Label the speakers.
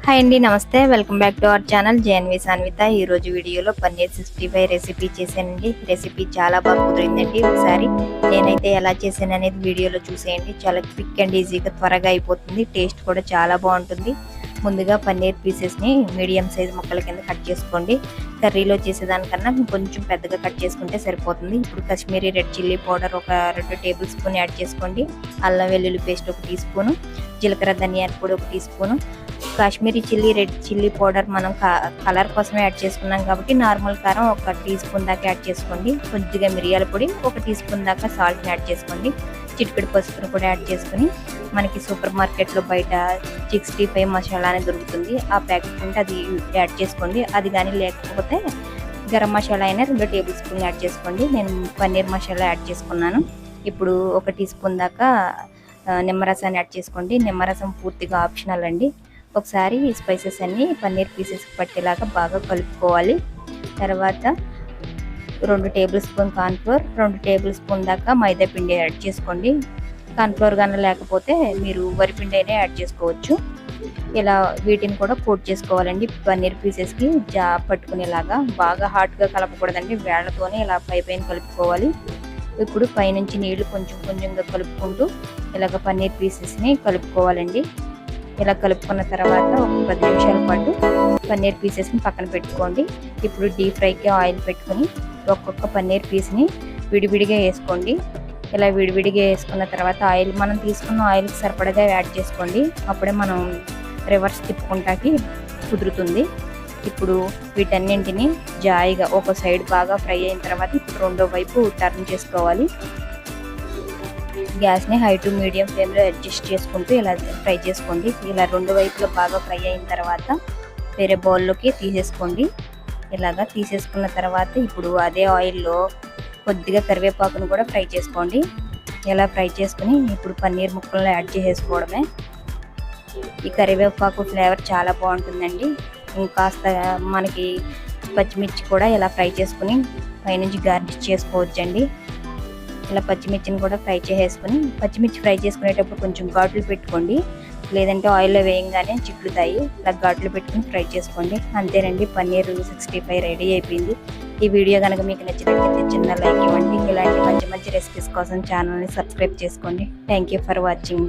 Speaker 1: Hi అండి, నమస్తే. Welcome back to our channel JNV Sanvitha. ఈరోజు వీడియోలో పన్నీర్ 65 రెసిపీ చేశానండి. రెసిపీ చాలా బాగా కుదిరిందండి. ఒకసారి నేనైతే ఎలా చేశాను అనేది వీడియోలో చూసేయండి. చాలా క్విక్ అండ్ ఈజీగా త్వరగా అయిపోతుంది. టేస్ట్ కూడా చాలా బాగుంటుంది. ముందుగా పన్నీర్ పీసెస్ని మీడియం సైజ్ ముక్కల కింద కట్ చేసుకోండి. కర్రీలో చేసేదానికన్నా కొంచెం పెద్దగా కట్ చేసుకుంటే సరిపోతుంది. ఇప్పుడు కాశ్మీరీ రెడ్ చిల్లీ పౌడర్ ఒక 2 టేబుల్ స్పూన్ యాడ్ చేసుకోండి. అల్లం వెల్లుల్లి పేస్ట్ 1 టీ స్పూను, జీలకర్ర ధనియాల పొడి 1 teaspoon, Kashmiri chilli red chilli powder మనం కలర్ కోసమే యాడ్ చేసుకున్నాం కాబట్టి నార్మల్ కారం 1 టీ స్పూన్ దాకా యాడ్ చేసుకోండి. కొద్దిగా మిరియాల పొడి 1 టీ స్పూన్ దాకా సాల్ట్ని యాడ్ చేసుకోండి. చిటికెడు పసుపును కూడా యాడ్ చేసుకుని మనకి సూపర్ మార్కెట్లో బయట 65 మసాలా అనేది దొరుకుతుంది. ఆ ప్యాకెట్ ఉంటే అది యాడ్ చేసుకోండి. అది కానీ లేకపోతే గరం మసాలా అయినా 2 టేబుల్ స్పూన్ యాడ్ చేసుకోండి. నేను పన్నీర్ మసాలా యాడ్ చేసుకున్నాను. ఇప్పుడు 1 టీ స్పూన్ దాకా నిమ్మరసాన్ని యాడ్ చేసుకోండి. నిమ్మరసం పూర్తిగా ఆప్షనల్ అండి. ఒకసారి ఈ స్పైసెస్ అన్నీ పన్నీర్ పీసెస్కి పట్టేలాగా బాగా కలుపుకోవాలి. తర్వాత 2 table spoon cornflour, 2 table spoon దాకా మైదా పిండి యాడ్ చేసుకోండి. కార్న్ఫ్లోర్ కానీ లేకపోతే మీరు వరిపిండి అయినా యాడ్ చేసుకోవచ్చు. ఇలా వీటిని కూడా కోట్ చేసుకోవాలండి. పన్నీర్ పీసెస్కి పట్టుకునేలాగా బాగా హాట్గా కలపకూడదండి. వేళ్లతోనే ఇలా పైన కలుపుకోవాలి. ఇప్పుడు పైనుంచి నీళ్లు కొంచెం కొంచెంగా కలుపుకుంటూ ఇలాగ పన్నీర్ పీసెస్ని కలుపుకోవాలండి. ఇలా కలుపుకున్న తర్వాత ఒక 10 నిమిషాల పాటు పన్నీర్ పీసెస్ని పక్కన పెట్టుకోండి. ఇప్పుడు డీప్ ఫ్రైకి ఆయిల్ పెట్టుకొని ఒక్కొక్క పన్నీర్ పీస్ని విడివిడిగా వేసుకోండి. ఇలా విడివిడిగా వేసుకున్న తర్వాత ఆయిల్ మనం తీసుకున్న ఆయిల్కి సరిపడగా యాడ్ చేసుకోండి. అప్పుడే మనం రివర్స్ తిప్పుకుంటాకి కుదురుతుంది. ఇప్పుడు వీటన్నింటినీ జాయిగా ఒక సైడ్ బాగా ఫ్రై అయిన తర్వాత ఇప్పుడు రెండో వైపు టర్న్ చేసుకోవాలి. గ్యాస్ని హై టు మీడియం ఫ్లేమ్లో అడ్జస్ట్ చేసుకుంటూ ఇలా ఫ్రై చేసుకోండి. ఇలా 2 వైపులో బాగా ఫ్రై అయిన తర్వాత వేరే బౌల్లోకి తీసేసుకోండి. ఇలాగా తీసేసుకున్న తర్వాత ఇప్పుడు అదే ఆయిల్లో కొద్దిగా కరివేపాకును కూడా ఫ్రై చేసుకోండి. ఇలా ఫ్రై చేసుకుని ఇప్పుడు పన్నీర్ ముక్కలను యాడ్ చేసేసుకోవడమే. ఈ కరివేపాకు ఫ్లేవర్ చాలా బాగుంటుందండి. ఇంకాస్త మనకి పచ్చిమిర్చి కూడా ఇలా ఫ్రై చేసుకుని పైనుంచి గార్నిష్ చేసుకోవచ్చండి. ఇలా పచ్చిమిర్చిని కూడా ఫ్రై చేసేసుకుని, పచ్చిమిర్చి ఫ్రై చేసుకునేటప్పుడు కొంచెం ఘాట్లు పెట్టుకోండి, లేదంటే ఆయిల్లో వేయంగానే చిక్కుతాయి. ఇలా ఘాట్లు పెట్టుకుని ఫ్రై చేసుకోండి. అంతేనండి, పన్నీర్ 65 రెడీ అయిపోయింది. ఈ వీడియో కనుక మీకు నచ్చినట్లయితే చిన్న లైక్ ఇవ్వండి. ఇలాంటి మంచి మంచి రెసిపీస్ కోసం ఛానల్ని సబ్స్క్రైబ్ చేసుకోండి. Thank you for watching.